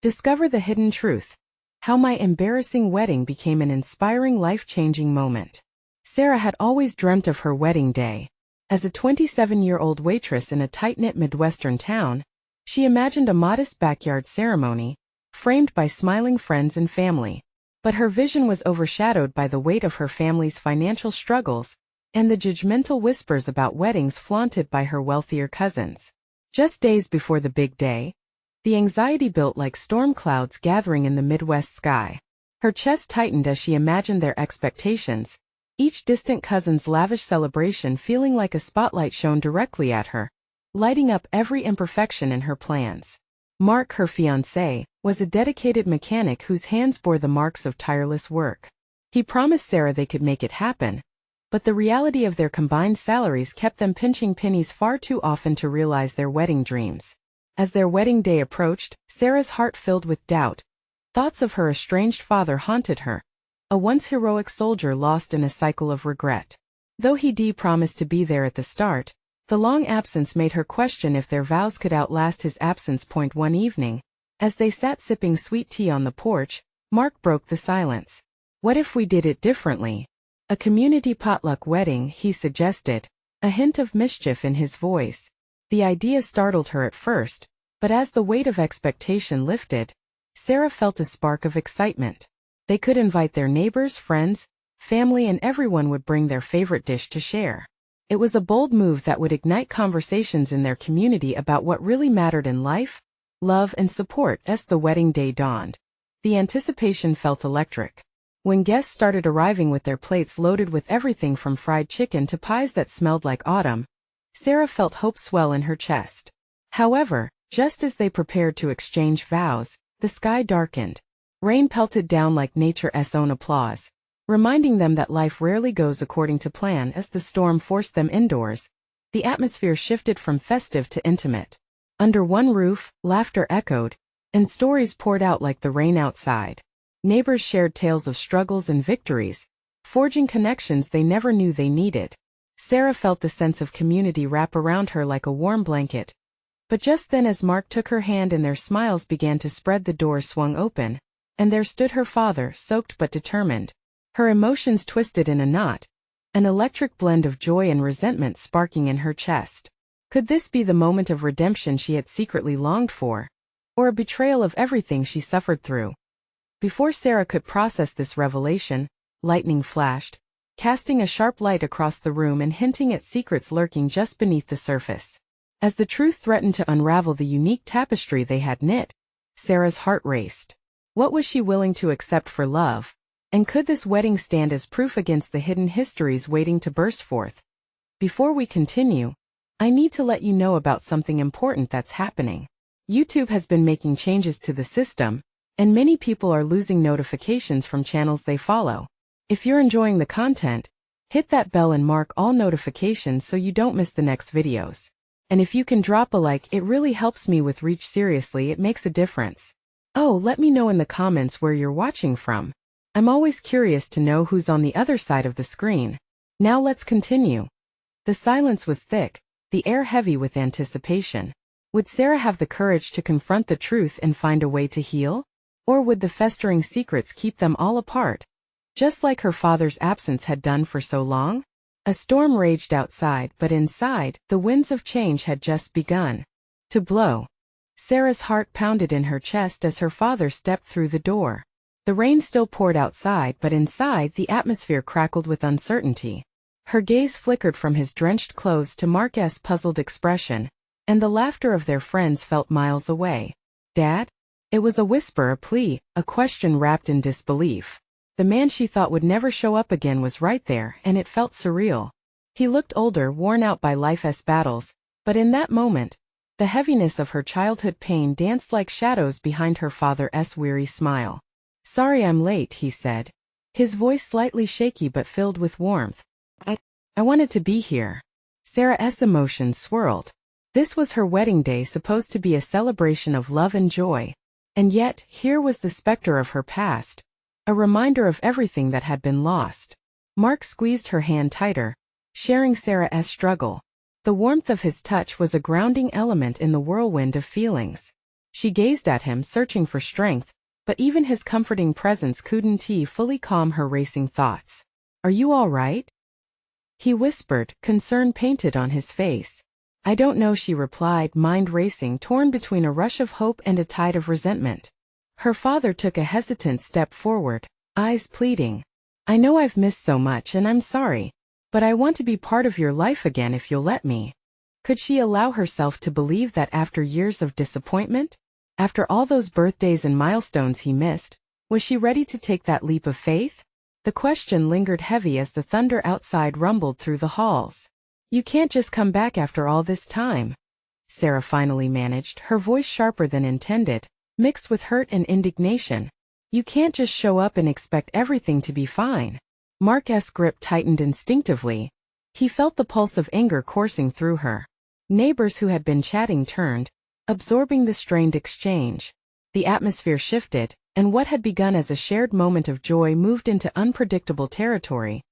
Discover the hidden truth. How my embarrassing wedding became an inspiring life-changing moment. Sarah had always dreamt of her wedding day. As a 27-year-old waitress in a tight-knit Midwestern town, she imagined a modest backyard ceremony, framed by smiling friends and family. But her vision was overshadowed by the weight of her family's financial struggles and the judgmental whispers about weddings flaunted by her wealthier cousins. Just days before the big day, the anxiety built like storm clouds gathering in the Midwest sky. Her chest tightened as she imagined their expectations, each distant cousin's lavish celebration feeling like a spotlight shone directly at her, lighting up every imperfection in her plans. Mark, her fiancé, was a dedicated mechanic whose hands bore the marks of tireless work. He promised Sarah they could make it happen, but the reality of their combined salaries kept them pinching pennies far too often to realize their wedding dreams. As their wedding day approached, Sarah's heart filled with doubt. Thoughts of her estranged father haunted her, a once heroic soldier lost in a cycle of regret. Though he promised to be there at the start, the long absence made her question if their vows could outlast his absence. One evening, as they sat sipping sweet tea on the porch, Mark broke the silence. What if we did it differently? A community potluck wedding, he suggested, a hint of mischief in his voice. The idea startled her at first, but as the weight of expectation lifted, Sarah felt a spark of excitement. They could invite their neighbors, friends, family, and everyone would bring their favorite dish to share. It was a bold move that would ignite conversations in their community about what really mattered in life, love, and support. As the wedding day dawned, the anticipation felt electric. When guests started arriving with their plates loaded with everything from fried chicken to pies that smelled like autumn, Sarah felt hope swell in her chest. However, just as they prepared to exchange vows, the sky darkened. Rain pelted down like nature's own applause, reminding them that life rarely goes according to plan. As the storm forced them indoors, the atmosphere shifted from festive to intimate. Under one roof, laughter echoed, and stories poured out like the rain outside. Neighbors shared tales of struggles and victories, forging connections they never knew they needed. Sarah felt the sense of community wrap around her like a warm blanket. But just then, as Mark took her hand and their smiles began to spread, the door swung open, and there stood her father, soaked but determined. Her emotions twisted in a knot, an electric blend of joy and resentment sparking in her chest. Could this be the moment of redemption she had secretly longed for, or a betrayal of everything she suffered through? Before Sarah could process this revelation, lightning flashed, casting a sharp light across the room and hinting at secrets lurking just beneath the surface. As the truth threatened to unravel the unique tapestry they had knit, Sarah's heart raced. What was she willing to accept for love? And could this wedding stand as proof against the hidden histories waiting to burst forth? Before we continue, I need to let you know about something important that's happening. YouTube has been making changes to the system, and many people are losing notifications from channels they follow. If you're enjoying the content, hit that bell and mark all notifications so you don't miss the next videos. And if you can drop a like, it really helps me with reach. Seriously, it makes a difference. Oh, let me know in the comments where you're watching from. I'm always curious to know who's on the other side of the screen. Now let's continue. The silence was thick, the air heavy with anticipation. Would Sarah have the courage to confront the truth and find a way to heal? Or would the festering secrets keep them all apart, just like her father's absence had done for so long? A storm raged outside, but inside, the winds of change had just begun to blow. Sarah's heart pounded in her chest as her father stepped through the door. The rain still poured outside, but inside, the atmosphere crackled with uncertainty. Her gaze flickered from his drenched clothes to Mark's puzzled expression, and the laughter of their friends felt miles away. "Dad?" It was a whisper, a plea, a question wrapped in disbelief. The man she thought would never show up again was right there, and it felt surreal. He looked older, worn out by life's battles, but in that moment, the heaviness of her childhood pain danced like shadows behind her father's weary smile. "Sorry I'm late," he said, his voice slightly shaky but filled with warmth. I wanted to be here." Sarah's emotions swirled. This was her wedding day, supposed to be a celebration of love and joy. And yet, here was the specter of her past, a reminder of everything that had been lost. Mark squeezed her hand tighter, sharing Sarah's struggle. The warmth of his touch was a grounding element in the whirlwind of feelings. She gazed at him, searching for strength, but even his comforting presence couldn't fully calm her racing thoughts. "Are you all right?" he whispered, concern painted on his face. "I don't know," she replied, mind racing, torn between a rush of hope and a tide of resentment. Her father took a hesitant step forward, eyes pleading. "I know I've missed so much and I'm sorry, but I want to be part of your life again if you'll let me." Could she allow herself to believe that after years of disappointment? After all those birthdays and milestones he missed, was she ready to take that leap of faith? The question lingered heavy as the thunder outside rumbled through the halls. "You can't just come back after all this time," Sarah finally managed, her voice sharper than intended, mixed with hurt and indignation. "You can't just show up and expect everything to be fine." Mark's grip tightened instinctively. He felt the pulse of anger coursing through her. Neighbors who had been chatting turned, absorbing the strained exchange. The atmosphere shifted, and what had begun as a shared moment of joy moved into unpredictable territory.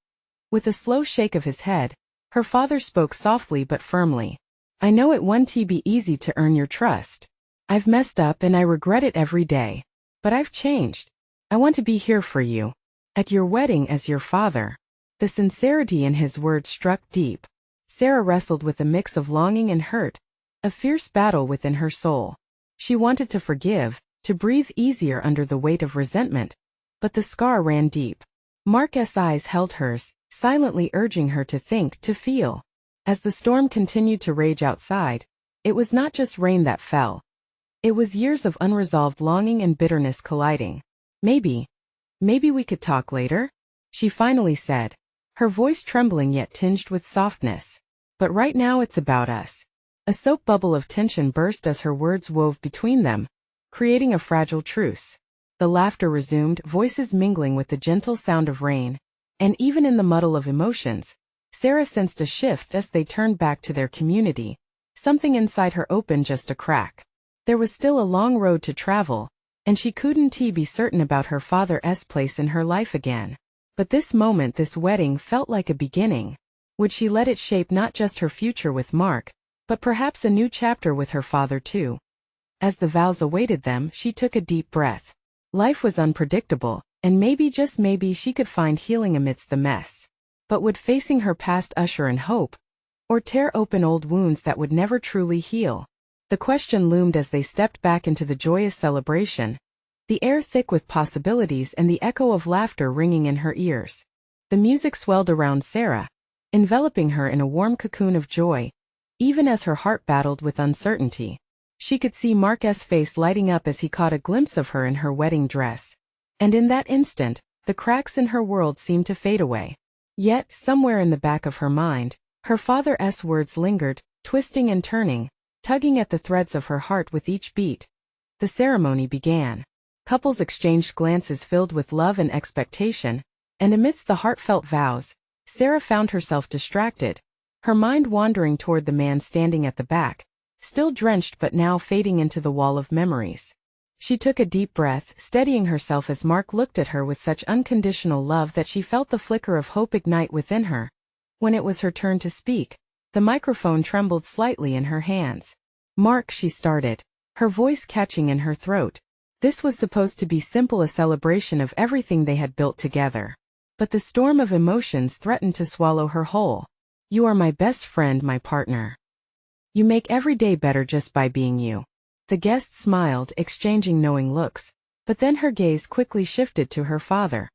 With a slow shake of his head, her father spoke softly but firmly. "I know it won't be easy to earn your trust. I've messed up and I regret it every day. But I've changed. I want to be here for you. At your wedding as your father." The sincerity in his words struck deep. Sarah wrestled with a mix of longing and hurt, a fierce battle within her soul. She wanted to forgive, to breathe easier under the weight of resentment, but the scar ran deep. Mark's eyes held hers, silently urging her to think, to feel. As the storm continued to rage outside, it was not just rain that fell. It was years of unresolved longing and bitterness colliding. Maybe we could talk later," she finally said, her voice trembling yet tinged with softness. "But right now it's about us." A soap bubble of tension burst as her words wove between them, creating a fragile truce. The laughter resumed, voices mingling with the gentle sound of rain, and even in the muddle of emotions, Sarah sensed a shift as they turned back to their community. Something inside her opened just a crack. There was still a long road to travel, and she couldn't be certain about her father's place in her life again. But this moment, this wedding, felt like a beginning. Would she let it shape not just her future with Mark, but perhaps a new chapter with her father too? As the vows awaited them, she took a deep breath. Life was unpredictable, and maybe, just maybe, she could find healing amidst the mess. But would facing her past usher in hope, or tear open old wounds that would never truly heal? The question loomed as they stepped back into the joyous celebration, the air thick with possibilities and the echo of laughter ringing in her ears. The music swelled around Sarah, enveloping her in a warm cocoon of joy, even as her heart battled with uncertainty. She could see Mark's face lighting up as he caught a glimpse of her in her wedding dress. And in that instant, the cracks in her world seemed to fade away. Yet, somewhere in the back of her mind, her father's words lingered, twisting and turning, tugging at the threads of her heart with each beat. The ceremony began. Couples exchanged glances filled with love and expectation, and amidst the heartfelt vows, Sarah found herself distracted, her mind wandering toward the man standing at the back, still drenched but now fading into the wall of memories. She took a deep breath, steadying herself as Mark looked at her with such unconditional love that she felt the flicker of hope ignite within her. When it was her turn to speak, the microphone trembled slightly in her hands. "Mark," she started, her voice catching in her throat. This was supposed to be simple, a celebration of everything they had built together. But the storm of emotions threatened to swallow her whole. "You are my best friend, my partner. You make every day better just by being you." The guest smiled, exchanging knowing looks, but then her gaze quickly shifted to her father.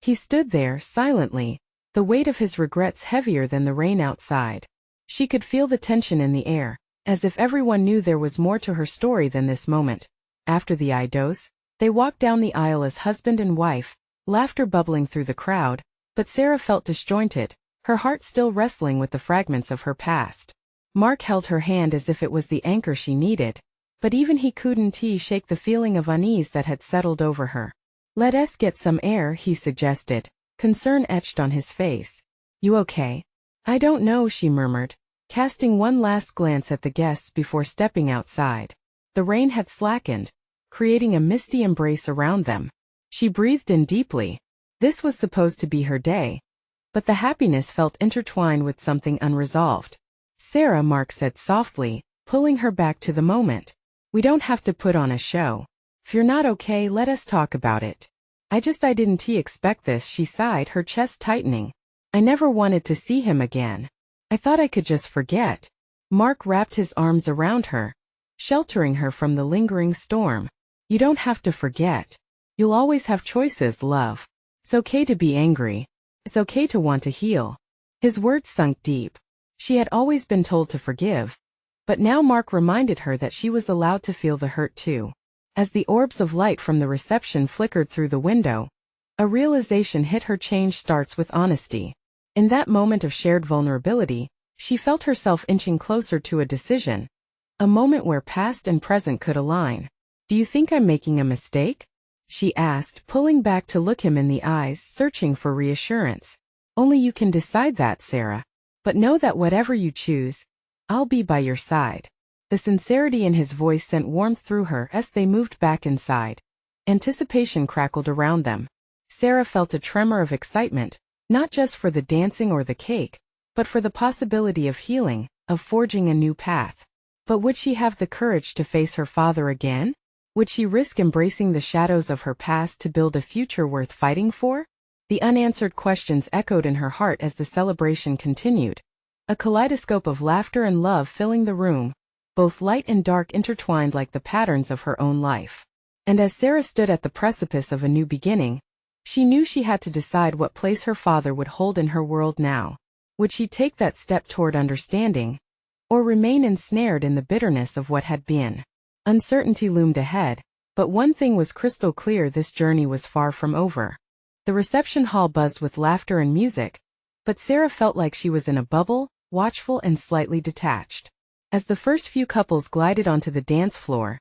He stood there, silently, the weight of his regrets heavier than the rain outside. She could feel the tension in the air, as if everyone knew there was more to her story than this moment. After the idos, they walked down the aisle as husband and wife, laughter bubbling through the crowd, but Sarah felt disjointed, her heart still wrestling with the fragments of her past. Mark held her hand as if it was the anchor she needed, but even he couldn't shake the feeling of unease that had settled over her. "Let us get some air," he suggested, concern etched on his face. "You okay?" "I don't know," she murmured, casting one last glance at the guests before stepping outside. The rain had slackened, creating a misty embrace around them. She breathed in deeply. This was supposed to be her day, but the happiness felt intertwined with something unresolved. "Sarah," Mark said softly, pulling her back to the moment. We don't have to put on a show. If you're not okay, let us talk about it. I didn't expect this, she sighed, her chest tightening. I never wanted to see him again. I thought I could just forget. Mark wrapped his arms around her, sheltering her from the lingering storm. You don't have to forget. You'll always have choices, love. It's okay to be angry. It's okay to want to heal. His words sunk deep. She had always been told to forgive. But now Mark reminded her that she was allowed to feel the hurt too. As the orbs of light from the reception flickered through the window, a realization hit her. Change starts with honesty. In that moment of shared vulnerability, she felt herself inching closer to a decision. A moment where past and present could align. Do you think I'm making a mistake? She asked, pulling back to look him in the eyes, searching for reassurance. Only you can decide that, Sarah. But know that whatever you choose, I'll be by your side. The sincerity in his voice sent warmth through her as they moved back inside. Anticipation crackled around them. Sarah felt a tremor of excitement, not just for the dancing or the cake, but for the possibility of healing, of forging a new path. But would she have the courage to face her father again? Would she risk embracing the shadows of her past to build a future worth fighting for? The unanswered questions echoed in her heart as the celebration continued. A kaleidoscope of laughter and love filling the room, both light and dark intertwined like the patterns of her own life. And as Sarah stood at the precipice of a new beginning, she knew she had to decide what place her father would hold in her world now. Would she take that step toward understanding, or remain ensnared in the bitterness of what had been? Uncertainty loomed ahead, but one thing was crystal clear: this journey was far from over. The reception hall buzzed with laughter and music, but Sarah felt like she was in a bubble, watchful and slightly detached. As the first few couples glided onto the dance floor,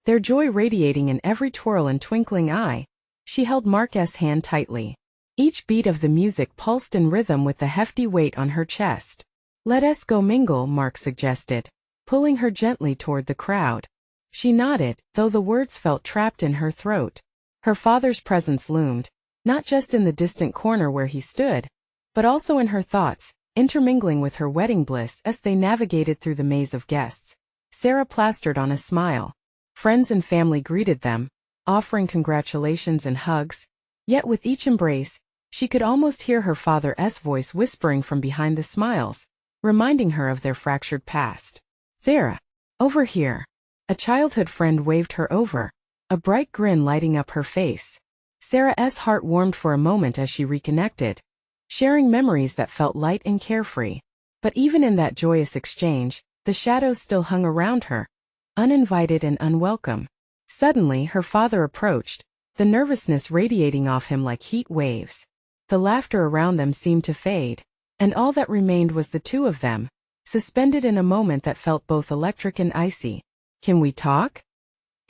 their joy radiating in every twirl and twinkling eye, she held Mark's hand tightly. Each beat of the music pulsed in rhythm with the hefty weight on her chest. Let us go mingle, Mark suggested, pulling her gently toward the crowd. She nodded, though the words felt trapped in her throat. Her father's presence loomed, not just in the distant corner where he stood, but also in her thoughts, intermingling with her wedding bliss as they navigated through the maze of guests. Sarah plastered on a smile. Friends and family greeted them, offering congratulations and hugs, yet with each embrace, she could almost hear her father's voice whispering from behind the smiles, reminding her of their fractured past. Sarah, over here. A childhood friend waved her over, a bright grin lighting up her face. Sarah's heart warmed for a moment as she reconnected, sharing memories that felt light and carefree. But even in that joyous exchange, the shadows still hung around her, uninvited and unwelcome. Suddenly her father approached, the nervousness radiating off him like heat waves. The laughter around them seemed to fade, and all that remained was the two of them, suspended in a moment that felt both electric and icy. Can we talk?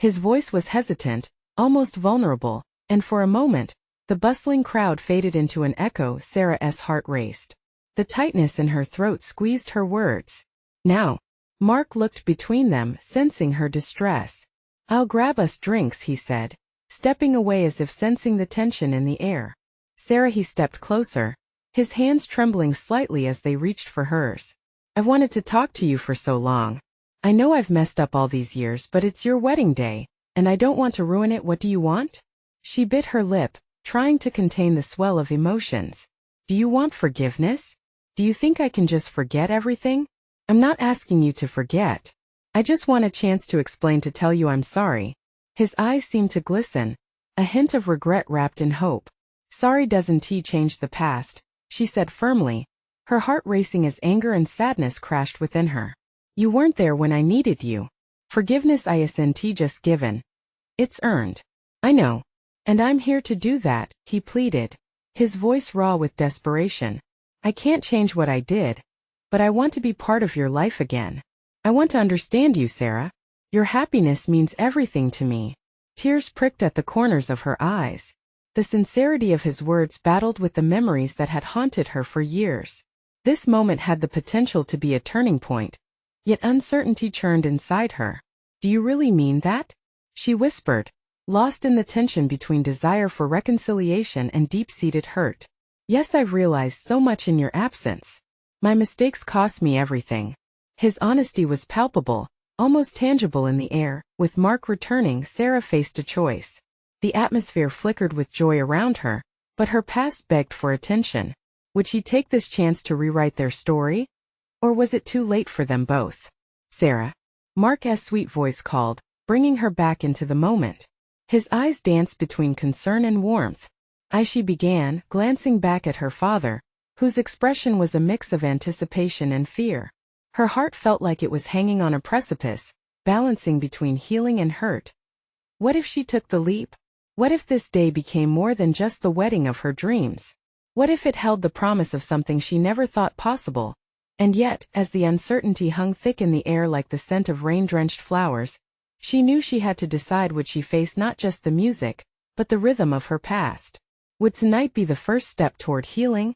His voice was hesitant, almost vulnerable, and for a moment, the bustling crowd faded into an echo. Sarah's heart raced. The tightness in her throat squeezed her words. Now. Mark looked between them, sensing her distress. I'll grab us drinks, he said, stepping away as if sensing the tension in the air. Sarah, he stepped closer, his hands trembling slightly as they reached for hers. I've wanted to talk to you for so long. I know I've messed up all these years, but it's your wedding day, and I don't want to ruin it. What do you want? She bit her lip, trying to contain the swell of emotions. Do you want forgiveness? Do you think I can just forget everything? I'm not asking you to forget. I just want a chance to explain, to tell you I'm sorry. His eyes seemed to glisten, a hint of regret wrapped in hope. Sorry doesn't change the past, she said firmly, her heart racing as anger and sadness crashed within her. You weren't there when I needed you. Forgiveness isn't just given. It's earned. I know. And I'm here to do that, he pleaded, his voice raw with desperation. I can't change what I did, but I want to be part of your life again. I want to understand you, Sarah. Your happiness means everything to me. Tears pricked at the corners of her eyes. The sincerity of his words battled with the memories that had haunted her for years. This moment had the potential to be a turning point, yet uncertainty churned inside her. Do you really mean that? She whispered, lost in the tension between desire for reconciliation and deep-seated hurt. Yes, I've realized so much in your absence. My mistakes cost me everything. His honesty was palpable, almost tangible in the air. With Mark returning, Sarah faced a choice. The atmosphere flickered with joy around her, but her past begged for attention. Would she take this chance to rewrite their story? Or was it too late for them both? Sarah. Mark's sweet voice called, bringing her back into the moment. His eyes danced between concern and warmth. She began, glancing back at her father, whose expression was a mix of anticipation and fear. Her heart felt like it was hanging on a precipice, balancing between healing and hurt. What if she took the leap? What if this day became more than just the wedding of her dreams? What if it held the promise of something she never thought possible? And yet, as the uncertainty hung thick in the air like the scent of rain-drenched flowers, she knew she had to decide. Would she face not just the music, but the rhythm of her past? Would tonight be the first step toward healing?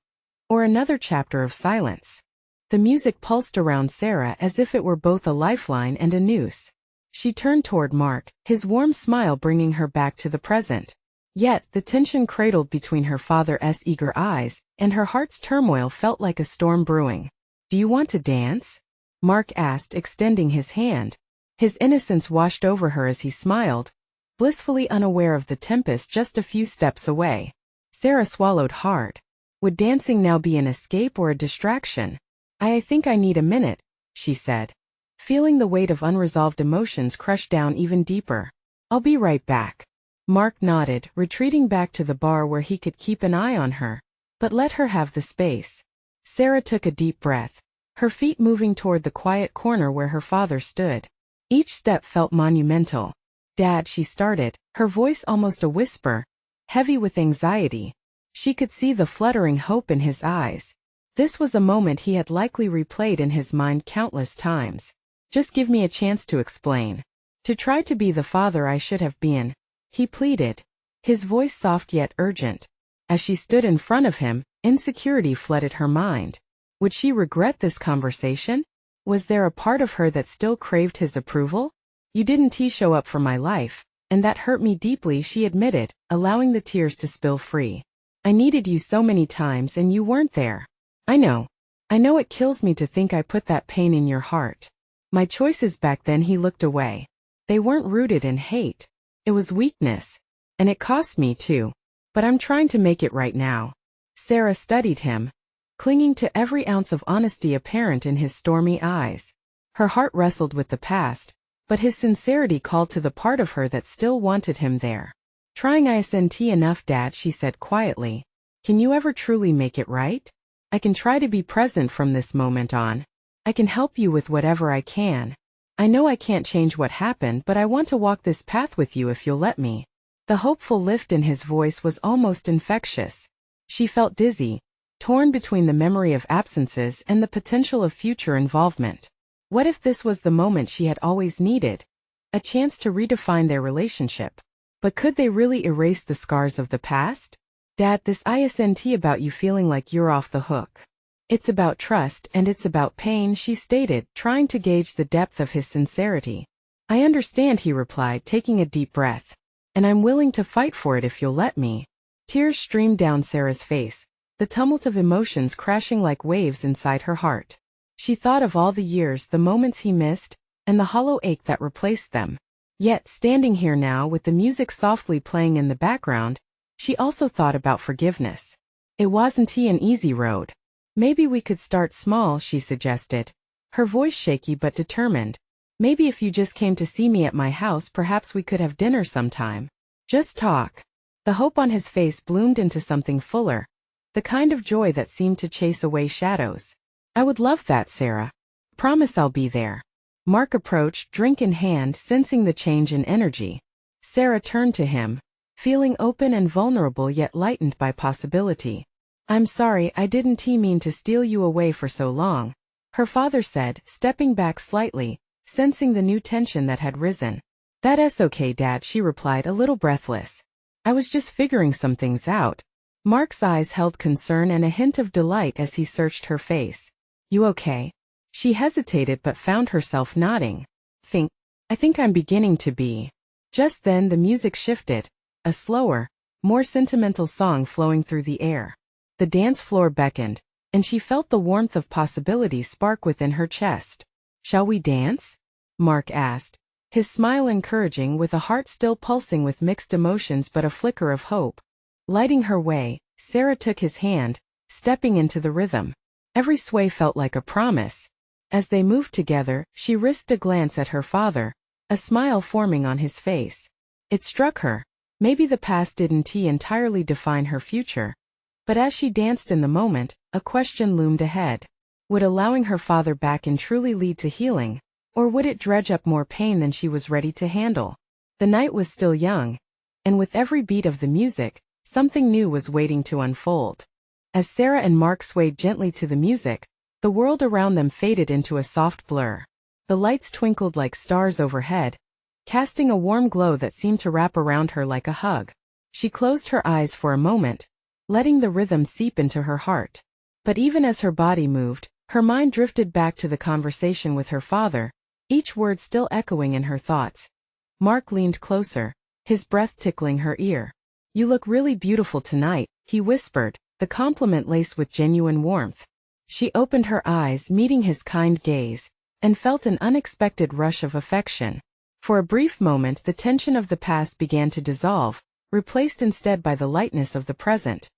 Or another chapter of silence? The music pulsed around Sarah as if it were both a lifeline and a noose. She turned toward Mark, his warm smile bringing her back to the present. Yet, the tension cradled between her father's eager eyes, and her heart's turmoil felt like a storm brewing. "Do you want to dance?" Mark asked, extending his hand. His innocence washed over her as he smiled, blissfully unaware of the tempest just a few steps away. Sarah swallowed hard. Would dancing now be an escape or a distraction? I think I need a minute," she said, feeling the weight of unresolved emotions crush down even deeper. "I'll be right back." Mark nodded, retreating back to the bar where he could keep an eye on her, but let her have the space. Sarah took a deep breath, her feet moving toward the quiet corner where her father stood. Each step felt monumental. "Dad," she started, her voice almost a whisper, heavy with anxiety. She could see the fluttering hope in his eyes. This was a moment he had likely replayed in his mind countless times. "Just give me a chance to explain. To try to be the father I should have been," he pleaded, his voice soft yet urgent. As she stood in front of him, insecurity flooded her mind. Would she regret this conversation? Was there a part of her that still craved his approval? "You didn't show up for my life, and that hurt me deeply," she admitted, allowing the tears to spill free. "I needed you so many times and you weren't there. I know it kills me to think I put that pain in your heart. My choices back then." He looked away. They weren't rooted in hate. It was weakness. And it cost me too. But I'm trying to make it right now. Sarah studied him, clinging to every ounce of honesty apparent in his stormy eyes. Her heart wrestled with the past, but his sincerity called to the part of her that still wanted him there. "Trying isn't enough, Dad," she said quietly. "Can you ever truly make it right? I can try to be present from this moment on. I can help you with whatever I can. I know I can't change what happened, but I want to walk this path with you if you'll let me." The hopeful lift in his voice was almost infectious. She felt dizzy, torn between the memory of absences and the potential of future involvement. What if this was the moment she had always needed? A chance to redefine their relationship. But could they really erase the scars of the past? "Dad, this isn't about you feeling like you're off the hook. It's about trust and it's about pain," she stated, trying to gauge the depth of his sincerity. "I understand," he replied, taking a deep breath. "And I'm willing to fight for it if you'll let me." Tears streamed down Sarah's face, the tumult of emotions crashing like waves inside her heart. She thought of all the years, the moments he missed, and the hollow ache that replaced them. Yet, standing here now with the music softly playing in the background, she also thought about forgiveness. It wasn't an easy road. "Maybe we could start small," she suggested, her voice shaky but determined. "Maybe if you just came to see me at my house, perhaps we could have dinner sometime. Just talk." The hope on his face bloomed into something fuller, the kind of joy that seemed to chase away shadows. "I would love that, Sarah. Promise I'll be there." Mark approached, drink in hand, sensing the change in energy. Sarah turned to him, feeling open and vulnerable yet lightened by possibility. "I'm sorry, I didn't mean to steal you away for so long," her father said, stepping back slightly, sensing the new tension that had risen. "That's okay, Dad," she replied, a little breathless. "I was just figuring some things out." Mark's eyes held concern and a hint of delight as he searched her face. "You okay?" She hesitated but found herself nodding. I think I'm beginning to be." Just then the music shifted, a slower, more sentimental song flowing through the air. The dance floor beckoned, and she felt the warmth of possibility spark within her chest. "Shall we dance?" Mark asked, his smile encouraging with a heart still pulsing with mixed emotions but a flicker of hope. Lighting her way, Sarah took his hand, stepping into the rhythm. Every sway felt like a promise. As they moved together, she risked a glance at her father, a smile forming on his face. It struck her. Maybe the past didn't entirely define her future. But as she danced in the moment, a question loomed ahead. Would allowing her father back in truly lead to healing? Or would it dredge up more pain than she was ready to handle? The night was still young, and with every beat of the music, something new was waiting to unfold. As Sarah and Mark swayed gently to the music, the world around them faded into a soft blur. The lights twinkled like stars overhead, casting a warm glow that seemed to wrap around her like a hug. She closed her eyes for a moment, letting the rhythm seep into her heart. But even as her body moved, her mind drifted back to the conversation with her father, each word still echoing in her thoughts. Mark leaned closer, his breath tickling her ear. "You look really beautiful tonight," he whispered, the compliment laced with genuine warmth. She opened her eyes, meeting his kind gaze, and felt an unexpected rush of affection. For a brief moment the tension of the past began to dissolve, replaced instead by the lightness of the present.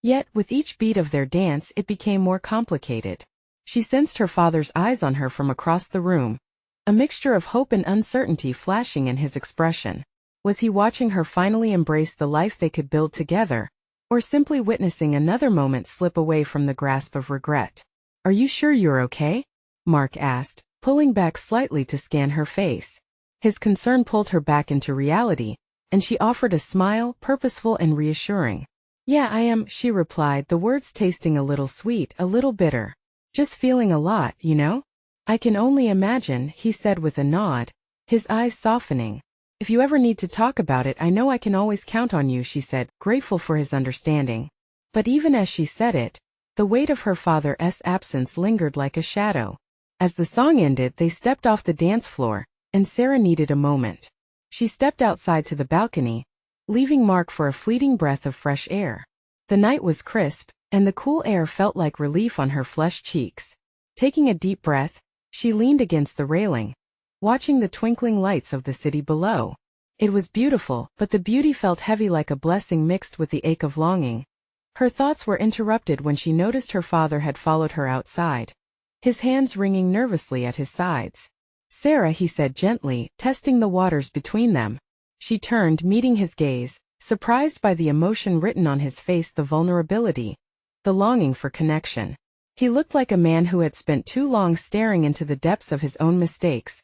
Yet, with each beat of their dance it became more complicated. She sensed her father's eyes on her from across the room, a mixture of hope and uncertainty flashing in his expression. Was he watching her finally embrace the life they could build together, or simply witnessing another moment slip away from the grasp of regret? "Are you sure you're okay?" Mark asked, pulling back slightly to scan her face. His concern pulled her back into reality, and she offered a smile, purposeful and reassuring. "Yeah, I am," she replied, the words tasting a little sweet, a little bitter. "Just feeling a lot, you know?" "I can only imagine," he said with a nod, his eyes softening. "If you ever need to talk about it, I know I can always count on you," she said, grateful for his understanding. But even as she said it, the weight of her father's absence lingered like a shadow. As the song ended, they stepped off the dance floor, and Sarah needed a moment. She stepped outside to the balcony, leaving Mark for a fleeting breath of fresh air. The night was crisp, and the cool air felt like relief on her flushed cheeks. Taking a deep breath, she leaned against the railing, watching the twinkling lights of the city below. It was beautiful, but the beauty felt heavy like a blessing mixed with the ache of longing. Her thoughts were interrupted when she noticed her father had followed her outside, his hands wringing nervously at his sides. "Sarah," he said gently, testing the waters between them. She turned, meeting his gaze, surprised by the emotion written on his face, the vulnerability, the longing for connection. He looked like a man who had spent too long staring into the depths of his own mistakes,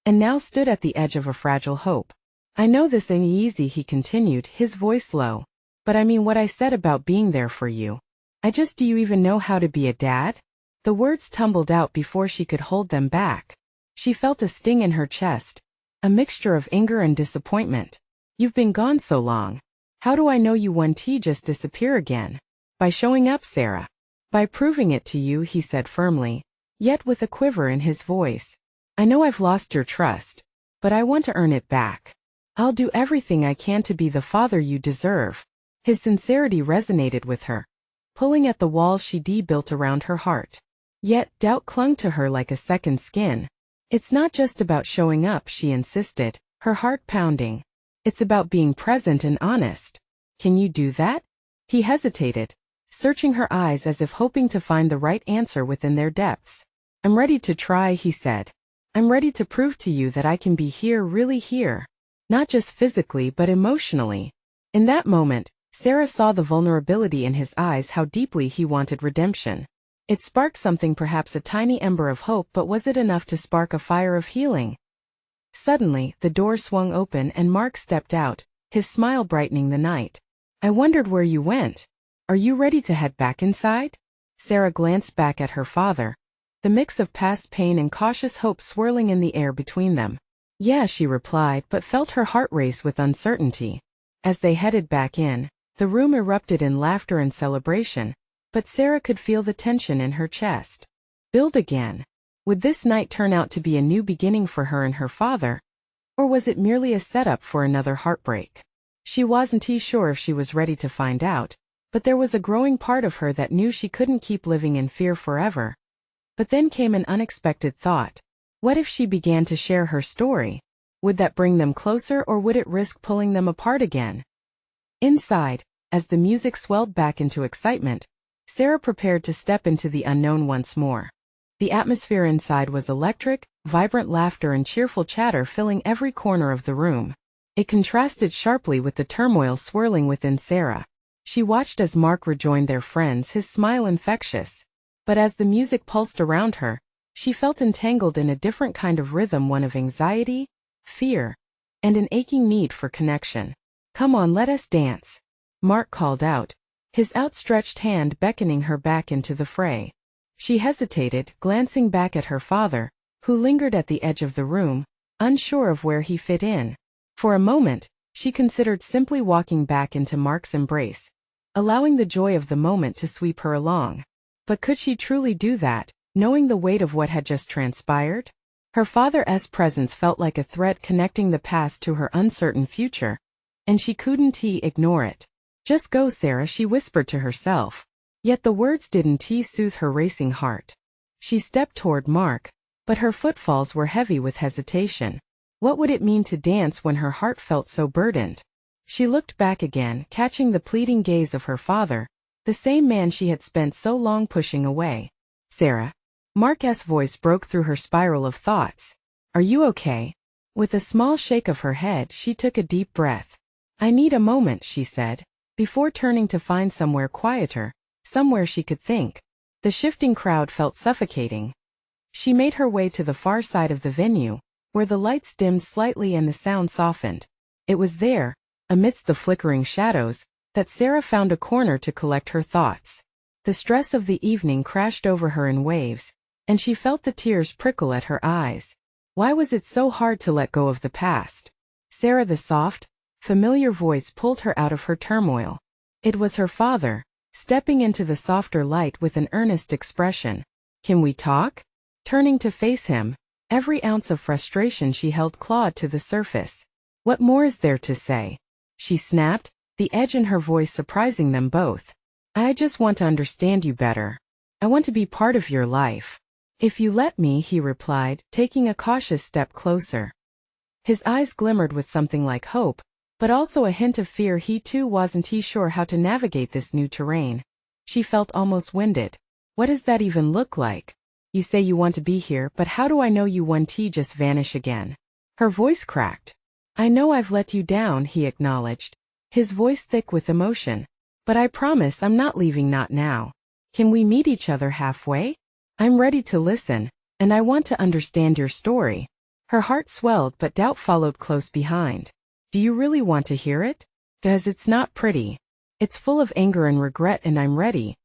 and now stood at the edge of a fragile hope. "I know this ain't easy," he continued, his voice low, "but I mean what I said about being there for you. Do you even know how to be a dad?" The words tumbled out before she could hold them back. She felt a sting in her chest, a mixture of anger and disappointment. "You've been gone so long. How do I know you won't just disappear again?" "By showing up, Sarah. By proving it to you," he said firmly, yet with a quiver in his voice. "I know I've lost your trust, but I want to earn it back. I'll do everything I can to be the father you deserve." His sincerity resonated with her, pulling at the walls she built around her heart. Yet, doubt clung to her like a second skin. "It's not just about showing up," she insisted, her heart pounding. "It's about being present and honest. Can you do that?" He hesitated, searching her eyes as if hoping to find the right answer within their depths. "I'm ready to try," he said. "I'm ready to prove to you that I can be here, really here. Not just physically but emotionally." In that moment, Sarah saw the vulnerability in his eyes, how deeply he wanted redemption. It sparked something, perhaps a tiny ember of hope, but was it enough to spark a fire of healing? Suddenly, the door swung open and Mark stepped out, his smile brightening the night. "I wondered where you went. Are you ready to head back inside?" Sarah glanced back at her father, the mix of past pain and cautious hope swirling in the air between them. "Yeah," she replied, but felt her heart race with uncertainty. As they headed back in, the room erupted in laughter and celebration, but Sarah could feel the tension in her chest build again. Would this night turn out to be a new beginning for her and her father? Or was it merely a setup for another heartbreak? She wasn't sure if she was ready to find out, but there was a growing part of her that knew she couldn't keep living in fear forever. But then came an unexpected thought. What if she began to share her story? Would that bring them closer, or would it risk pulling them apart again? Inside, as the music swelled back into excitement, Sarah prepared to step into the unknown once more. The atmosphere inside was electric, vibrant laughter and cheerful chatter filling every corner of the room. It contrasted sharply with the turmoil swirling within Sarah. She watched as Mark rejoined their friends, his smile infectious. But as the music pulsed around her, she felt entangled in a different kind of rhythm, one of anxiety, fear, and an aching need for connection. "Come on, let us dance," Mark called out, his outstretched hand beckoning her back into the fray. She hesitated, glancing back at her father, who lingered at the edge of the room, unsure of where he fit in. For a moment, she considered simply walking back into Mark's embrace, allowing the joy of the moment to sweep her along. But could she truly do that, knowing the weight of what had just transpired? Her father's presence felt like a thread connecting the past to her uncertain future, and she couldn't ignore it. "Just go, Sarah," she whispered to herself. Yet the words didn't soothe her racing heart. She stepped toward Mark, but her footfalls were heavy with hesitation. What would it mean to dance when her heart felt so burdened? She looked back again, catching the pleading gaze of her father, the same man she had spent so long pushing away. "Sarah." Mark's voice broke through her spiral of thoughts. "Are you okay?" With a small shake of her head, she took a deep breath. "I need a moment," she said, before turning to find somewhere quieter, somewhere she could think. The shifting crowd felt suffocating. She made her way to the far side of the venue, where the lights dimmed slightly and the sound softened. It was there, amidst the flickering shadows, that Sarah found a corner to collect her thoughts. The stress of the evening crashed over her in waves, and she felt the tears prickle at her eyes. Why was it so hard to let go of the past? Sarah, the soft, familiar voice pulled her out of her turmoil. It was her father, stepping into the softer light with an earnest expression. "Can we talk?" Turning to face him, every ounce of frustration she held clawed to the surface. "What more is there to say?" she snapped, the edge in her voice surprising them both. "I just want to understand you better. I want to be part of your life." "If you let me," he replied, taking a cautious step closer. His eyes glimmered with something like hope, but also a hint of fear. He too wasn't sure how to navigate this new terrain. She felt almost winded. "What does that even look like? You say you want to be here, but how do I know you won't just vanish again?" Her voice cracked. "I know I've let you down," he acknowledged, his voice thick with emotion. "But I promise I'm not leaving, not now. Can we meet each other halfway? I'm ready to listen, and I want to understand your story." Her heart swelled, but doubt followed close behind. "Do you really want to hear it? 'Cause it's not pretty. It's full of anger and regret, and I'm ready,"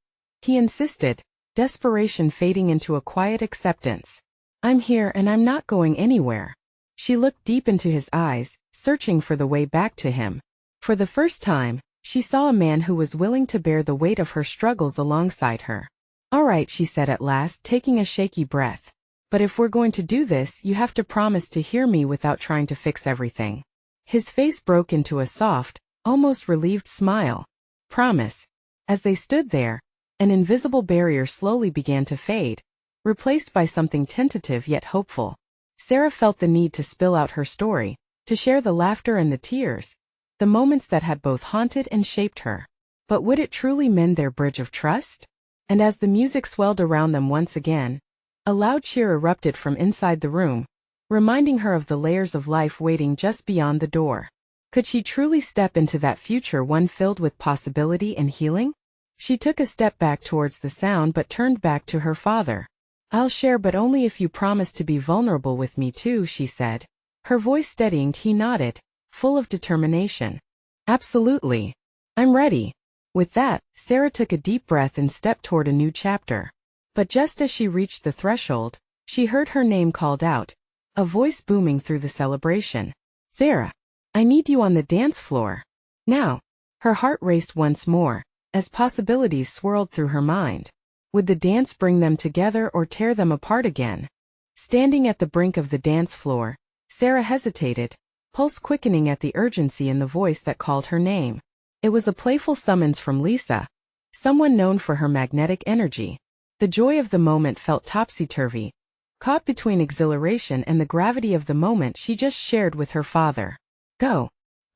he insisted, desperation fading into a quiet acceptance. "I'm here and I'm not going anywhere." She looked deep into his eyes, searching for the way back to him. For the first time, she saw a man who was willing to bear the weight of her struggles alongside her. "All right," she said at last, taking a shaky breath. "But if we're going to do this, you have to promise to hear me without trying to fix everything." His face broke into a soft, almost relieved smile. "Promise." As they stood there, an invisible barrier slowly began to fade, replaced by something tentative yet hopeful. Sarah felt the need to spill out her story, to share the laughter and the tears, the moments that had both haunted and shaped her. But would it truly mend their bridge of trust? And as the music swelled around them once again, a loud cheer erupted from inside the room, reminding her of the layers of life waiting just beyond the door. Could she truly step into that future, one filled with possibility and healing? She took a step back towards the sound but turned back to her father. "I'll share, but only if you promise to be vulnerable with me too," she said. Her voice steadying, he nodded, full of determination. "Absolutely. I'm ready." With that, Sarah took a deep breath and stepped toward a new chapter. But just as she reached the threshold, she heard her name called out, a voice booming through the celebration. "Sarah, I need you on the dance floor. Now." Her heart raced once more, as possibilities swirled through her mind. Would the dance bring them together or tear them apart again? Standing at the brink of the dance floor, Sarah hesitated, pulse quickening at the urgency in the voice that called her name. It was a playful summons from Lisa, someone known for her magnetic energy. The joy of the moment felt topsy-turvy, Caught between exhilaration and the gravity of the moment she just shared with her father. Go.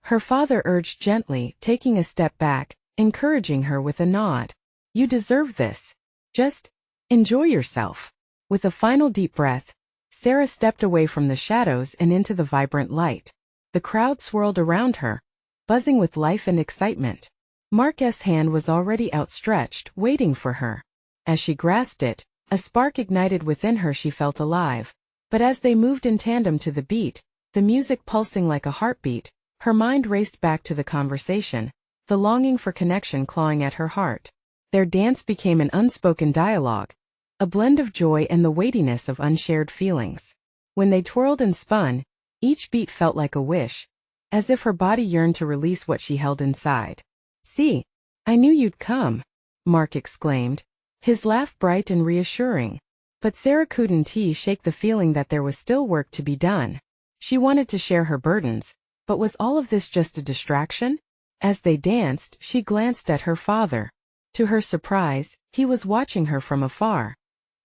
Her father urged gently, taking a step back, encouraging her with a nod. You deserve this. Just enjoy yourself. With a final deep breath, Sarah stepped away from the shadows and into the vibrant light. The crowd swirled around her, buzzing with life and excitement. Mark's hand was already outstretched, waiting for her. As she grasped it, a spark ignited within her. She felt alive. But as they moved in tandem to the beat, the music pulsing like a heartbeat, her mind raced back to the conversation, the longing for connection clawing at her heart. Their dance became an unspoken dialogue, a blend of joy and the weightiness of unshared feelings. When they twirled and spun, each beat felt like a wish, as if her body yearned to release what she held inside. See, I knew you'd come, Mark exclaimed, his laugh bright and reassuring. But Sarah couldn't shake the feeling that there was still work to be done. She wanted to share her burdens, but was all of this just a distraction? As they danced, she glanced at her father. To her surprise, he was watching her from afar,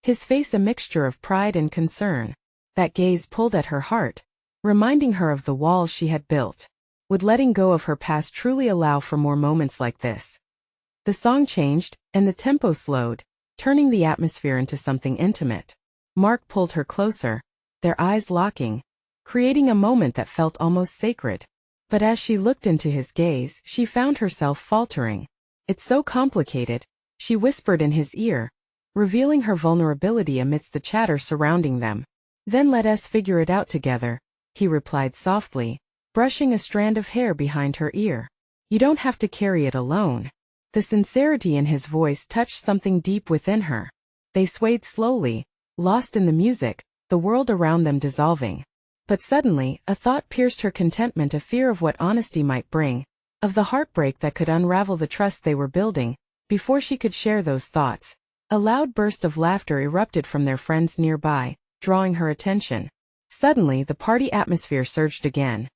his face a mixture of pride and concern. That gaze pulled at her heart, reminding her of the walls she had built. Would letting go of her past truly allow for more moments like this? The song changed, and the tempo slowed, turning the atmosphere into something intimate. Mark pulled her closer, their eyes locking, creating a moment that felt almost sacred. But as she looked into his gaze, she found herself faltering. It's so complicated, she whispered in his ear, revealing her vulnerability amidst the chatter surrounding them. Then let us figure it out together, he replied softly, brushing a strand of hair behind her ear. You don't have to carry it alone. The sincerity in his voice touched something deep within her. They swayed slowly, lost in the music, the world around them dissolving. But suddenly, a thought pierced her contentment, a fear of what honesty might bring, of the heartbreak that could unravel the trust they were building. Before she could share those thoughts, a loud burst of laughter erupted from their friends nearby, drawing her attention. Suddenly, the party atmosphere surged again,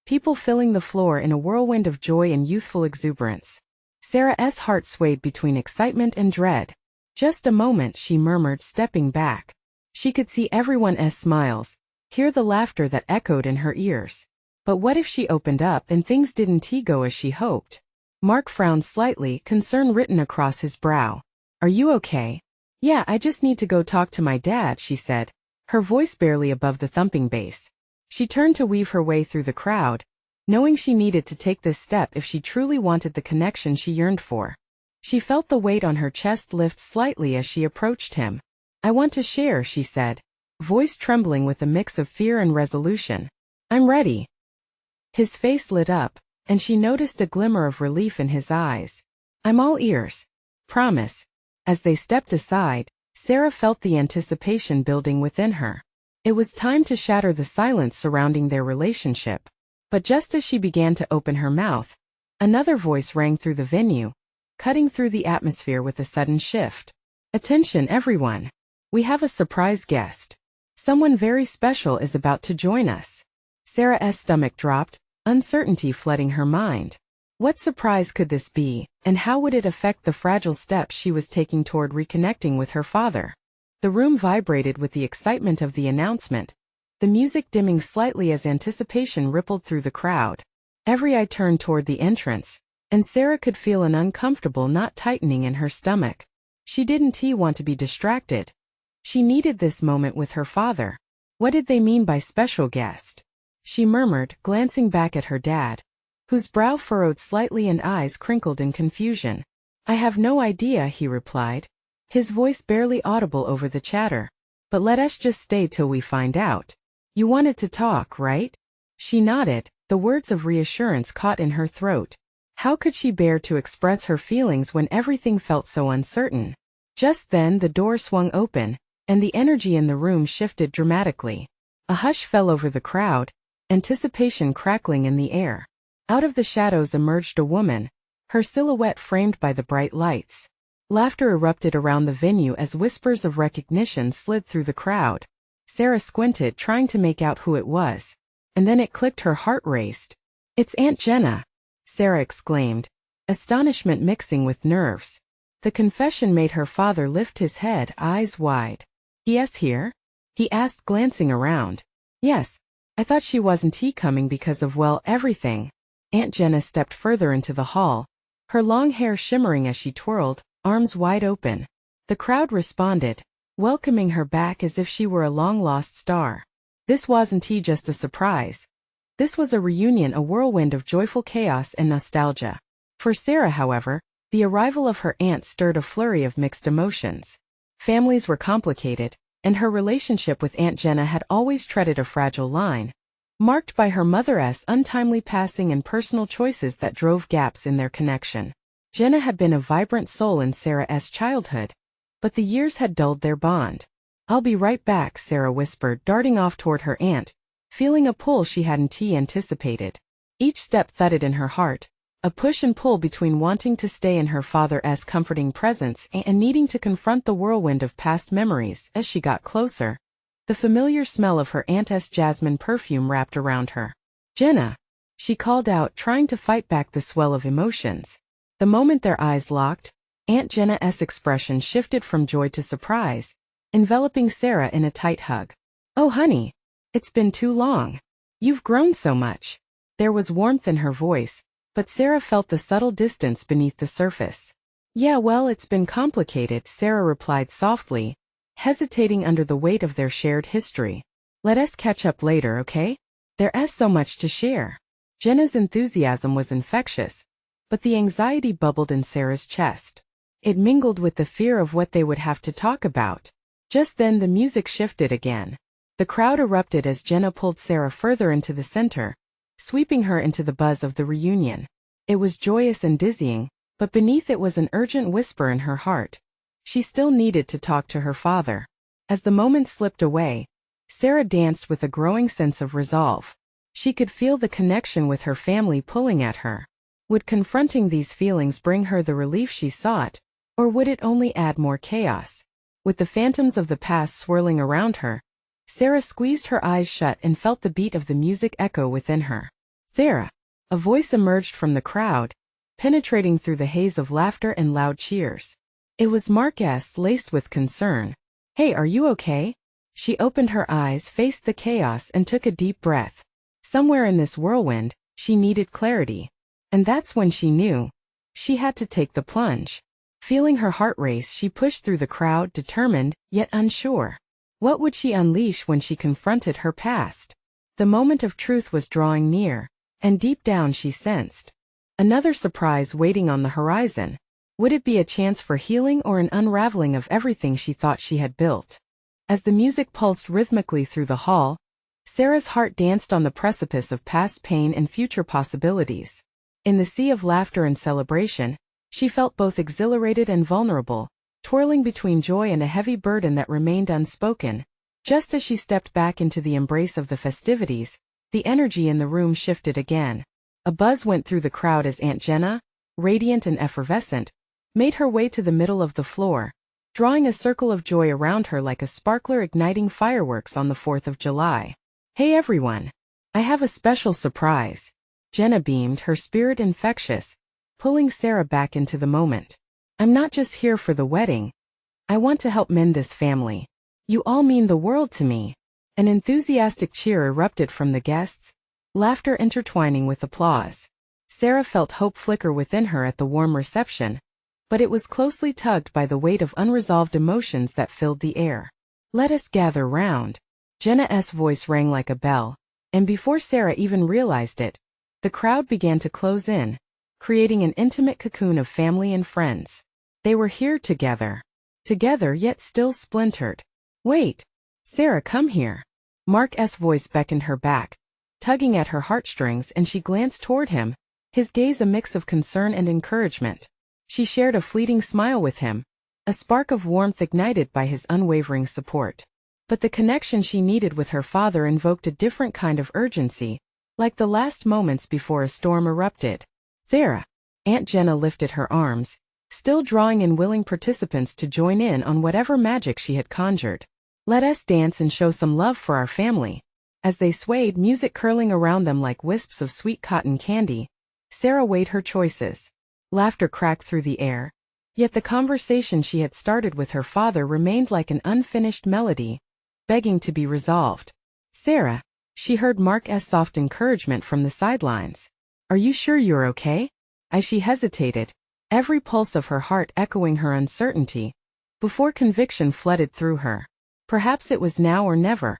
people filling the floor in a whirlwind of joy and youthful exuberance. Sarah's heart swayed between excitement and dread. Just a moment, she murmured, stepping back. She could see everyone's smiles, hear the laughter that echoed in her ears. But what if she opened up and things didn't go as she hoped? Mark frowned slightly, concern written across his brow. Are you okay? Yeah, I just need to go talk to my dad, she said, her voice barely above the thumping bass. She turned to weave her way through the crowd, knowing she needed to take this step if she truly wanted the connection she yearned for. She felt the weight on her chest lift slightly as she approached him. I want to share, she said, voice trembling with a mix of fear and resolution. I'm ready. His face lit up, and she noticed a glimmer of relief in his eyes. I'm all ears. Promise. As they stepped aside, Sarah felt the anticipation building within her. It was time to shatter the silence surrounding their relationship. But just as she began to open her mouth, another voice rang through the venue, cutting through the atmosphere with a sudden shift. Attention, everyone. We have a surprise guest. Someone very special is about to join us. Sarah's stomach dropped, uncertainty flooding her mind. What surprise could this be, and how would it affect the fragile steps she was taking toward reconnecting with her father? The room vibrated with the excitement of the announcement, the music dimming slightly as anticipation rippled through the crowd. Every eye turned toward the entrance, and Sarah could feel an uncomfortable knot tightening in her stomach. She didn't want to be distracted. She needed this moment with her father. What did they mean by special guest? She murmured, glancing back at her dad, whose brow furrowed slightly and eyes crinkled in confusion. I have no idea, he replied, his voice barely audible over the chatter. But let us just stay till we find out. You wanted to talk, right? She nodded, the words of reassurance caught in her throat. How could she bear to express her feelings when everything felt so uncertain? Just then the door swung open, and the energy in the room shifted dramatically. A hush fell over the crowd, anticipation crackling in the air. Out of the shadows emerged a woman, her silhouette framed by the bright lights. Laughter erupted around the venue as whispers of recognition slid through the crowd. Sarah squinted, trying to make out who it was. And then it clicked, her heart raced. It's Aunt Jenna, Sarah exclaimed, astonishment mixing with nerves. The confession made her father lift his head, eyes wide. Yes, here? he asked, glancing around. Yes, I thought she wasn't coming because of, well, everything. Aunt Jenna stepped further into the hall, her long hair shimmering as she twirled, arms wide open. The crowd responded, welcoming her back as if she were a long-lost star. This wasn't just a surprise. This was a reunion, a whirlwind of joyful chaos and nostalgia. For Sarah, however, the arrival of her aunt stirred a flurry of mixed emotions. Families were complicated, and her relationship with Aunt Jenna had always treaded a fragile line, marked by her mother's untimely passing and personal choices that drove gaps in their connection. Jenna had been a vibrant soul in Sarah's childhood, but the years had dulled their bond. I'll be right back, Sarah whispered, darting off toward her aunt, feeling a pull she hadn't anticipated. Each step thudded in her heart, a push and pull between wanting to stay in her father's comforting presence and needing to confront the whirlwind of past memories. As she got closer, the familiar smell of her aunt's jasmine perfume wrapped around her. Jenna, she called out, trying to fight back the swell of emotions. The moment their eyes locked, Aunt Jenna's expression shifted from joy to surprise, enveloping Sarah in a tight hug. Oh honey, it's been too long. You've grown so much. There was warmth in her voice, but Sarah felt the subtle distance beneath the surface. Yeah, well, it's been complicated, Sarah replied softly, hesitating under the weight of their shared history. Let us catch up later, okay? There's so much to share. Jenna's enthusiasm was infectious, but the anxiety bubbled in Sarah's chest. It mingled with the fear of what they would have to talk about. Just then the music shifted again. The crowd erupted as Jenna pulled Sarah further into the center, sweeping her into the buzz of the reunion. It was joyous and dizzying, but beneath it was an urgent whisper in her heart. She still needed to talk to her father. As the moment slipped away, Sarah danced with a growing sense of resolve. She could feel the connection with her family pulling at her. Would confronting these feelings bring her the relief she sought, or would it only add more chaos? With the phantoms of the past swirling around her, Sarah squeezed her eyes shut and felt the beat of the music echo within her. Sarah! A voice emerged from the crowd, penetrating through the haze of laughter and loud cheers. It was Marcus, laced with concern. Hey, are you okay? She opened her eyes, faced the chaos, and took a deep breath. Somewhere in this whirlwind, she needed clarity. And that's when she knew. She had to take the plunge. Feeling her heart race, she pushed through the crowd, determined, yet unsure. What would she unleash when she confronted her past? The moment of truth was drawing near, and deep down she sensed another surprise waiting on the horizon. Would it be a chance for healing or an unraveling of everything she thought she had built? As the music pulsed rhythmically through the hall, Sarah's heart danced on the precipice of past pain and future possibilities. In the sea of laughter and celebration, she felt both exhilarated and vulnerable, twirling between joy and a heavy burden that remained unspoken. Just as she stepped back into the embrace of the festivities, the energy in the room shifted again. A buzz went through the crowd as Aunt Jenna, radiant and effervescent, made her way to the middle of the floor, drawing a circle of joy around her like a sparkler igniting fireworks on the 4th of July. Hey everyone! I have a special surprise. Jenna beamed, her spirit infectious, pulling Sarah back into the moment. I'm not just here for the wedding. I want to help mend this family. You all mean the world to me. An enthusiastic cheer erupted from the guests, laughter intertwining with applause. Sarah felt hope flicker within her at the warm reception, but it was closely tugged by the weight of unresolved emotions that filled the air. Let us gather round. Jenna's voice rang like a bell, and before Sarah even realized it, the crowd began to close in, creating an intimate cocoon of family and friends. They were here together yet still splintered. Wait! Sarah, come here. Mark's voice beckoned her back, tugging at her heartstrings, and she glanced toward him, his gaze a mix of concern and encouragement. She shared a fleeting smile with him, a spark of warmth ignited by his unwavering support. But the connection she needed with her father invoked a different kind of urgency, like the last moments before a storm erupted. Sarah! Aunt Jenna lifted her arms, still drawing in willing participants to join in on whatever magic she had conjured. Let us dance and show some love for our family. As they swayed, music curling around them like wisps of sweet cotton candy, Sarah weighed her choices. Laughter cracked through the air, yet the conversation she had started with her father remained like an unfinished melody, begging to be resolved. Sarah, she heard Mark's soft encouragement from the sidelines. Are you sure you're okay? As she hesitated, every pulse of her heart echoing her uncertainty, before conviction flooded through her. Perhaps it was now or never.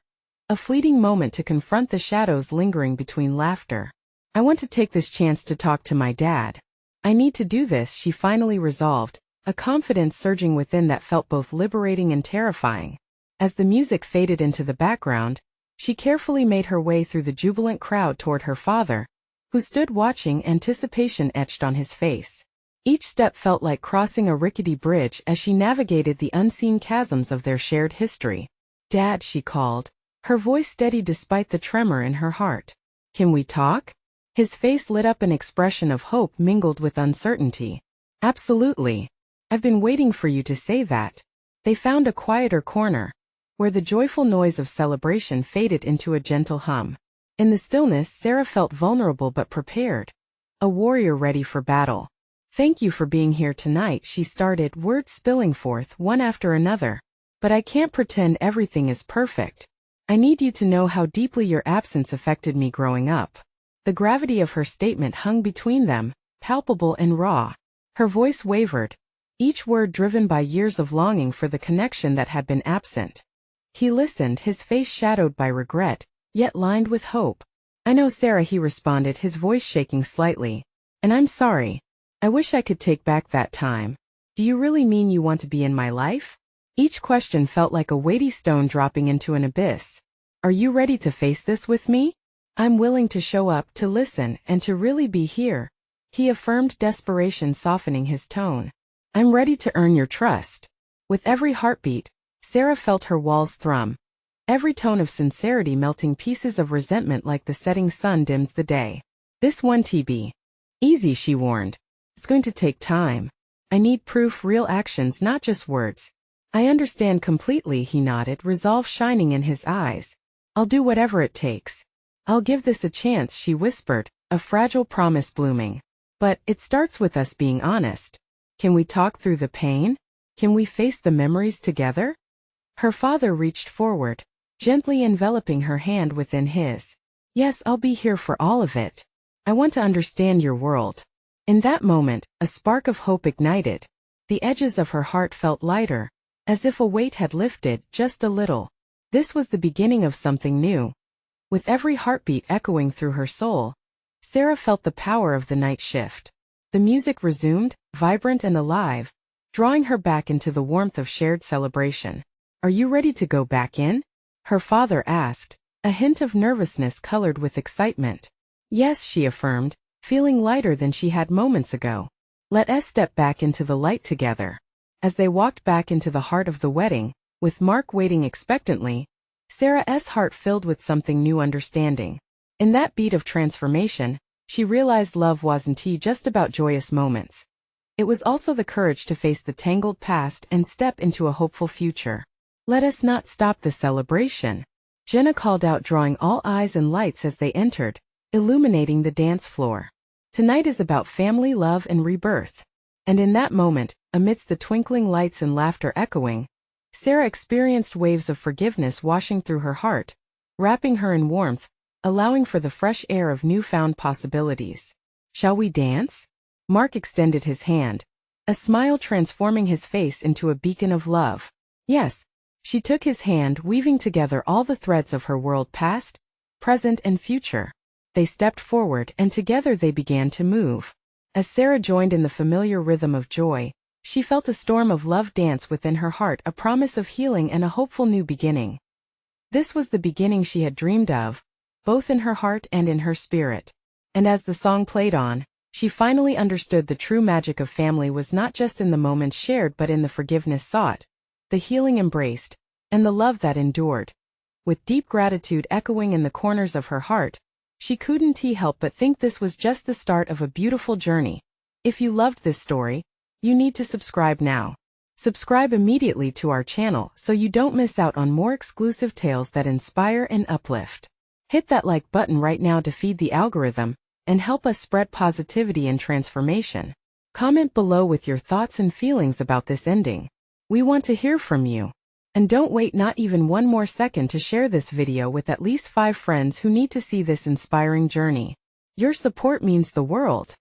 A fleeting moment to confront the shadows lingering between laughter. I want to take this chance to talk to my dad. I need to do this, she finally resolved, a confidence surging within that felt both liberating and terrifying. As the music faded into the background, she carefully made her way through the jubilant crowd toward her father, who stood watching, anticipation etched on his face. Each step felt like crossing a rickety bridge as she navigated the unseen chasms of their shared history. Dad, she called, her voice steady despite the tremor in her heart. Can we talk? His face lit up, an expression of hope mingled with uncertainty. Absolutely. I've been waiting for you to say that. They found a quieter corner, where the joyful noise of celebration faded into a gentle hum. In the stillness, Sarah felt vulnerable but prepared. A warrior ready for battle. Thank you for being here tonight, she started, words spilling forth one after another. But I can't pretend everything is perfect. I need you to know how deeply your absence affected me growing up. The gravity of her statement hung between them, palpable and raw. Her voice wavered, each word driven by years of longing for the connection that had been absent. He listened, his face shadowed by regret, yet lined with hope. I know, Sarah, he responded, his voice shaking slightly. And I'm sorry. I wish I could take back that time. Do you really mean you want to be in my life? Each question felt like a weighty stone dropping into an abyss. Are you ready to face this with me? I'm willing to show up, to listen, and to really be here, he affirmed, desperation softening his tone. I'm ready to earn your trust. With every heartbeat, Sarah felt her walls thrum, every tone of sincerity melting pieces of resentment like the setting sun dims the day. This one TB. Easy, she warned. It's going to take time. I need proof, real actions, not just words. I understand completely, he nodded, resolve shining in his eyes. I'll do whatever it takes. I'll give this a chance, she whispered, a fragile promise blooming. But it starts with us being honest. Can we talk through the pain? Can we face the memories together? Her father reached forward, gently enveloping her hand within his. Yes, I'll be here for all of it. I want to understand your world. In that moment, a spark of hope ignited. The edges of her heart felt lighter, as if a weight had lifted just a little. This was the beginning of something new. With every heartbeat echoing through her soul, Sarah felt the power of the night shift. The music resumed, vibrant and alive, drawing her back into the warmth of shared celebration. Are you ready to go back in? Her father asked, a hint of nervousness colored with excitement. Yes, she affirmed, feeling lighter than she had moments ago. Let us step back into the light together. As they walked back into the heart of the wedding, with Mark waiting expectantly, Sarah's heart filled with something new, understanding. In that beat of transformation, she realized love wasn't just about joyous moments. It was also the courage to face the tangled past and step into a hopeful future. Let us not stop the celebration, Jenna called out, drawing all eyes and lights as they entered, illuminating the dance floor. Tonight is about family, love, and rebirth. And in that moment, amidst the twinkling lights and laughter echoing, Sarah experienced waves of forgiveness washing through her heart, wrapping her in warmth, allowing for the fresh air of newfound possibilities. Shall we dance? Mark extended his hand, a smile transforming his face into a beacon of love. Yes. She took his hand, weaving together all the threads of her world, past, present, and future. They stepped forward, and together they began to move. As Sarah joined in the familiar rhythm of joy, she felt a storm of love dance within her heart, a promise of healing and a hopeful new beginning. This was the beginning she had dreamed of, both in her heart and in her spirit. And as the song played on, she finally understood the true magic of family was not just in the moments shared but in the forgiveness sought, the healing embraced, and the love that endured. With deep gratitude echoing in the corners of her heart, she couldn't help but think this was just the start of a beautiful journey. If you loved this story, you need to subscribe now. Subscribe immediately to our channel so you don't miss out on more exclusive tales that inspire and uplift. Hit that like button right now to feed the algorithm and help us spread positivity and transformation. Comment below with your thoughts and feelings about this ending. We want to hear from you. And don't wait not even one more second to share this video with at least 5 friends who need to see this inspiring journey. Your support means the world.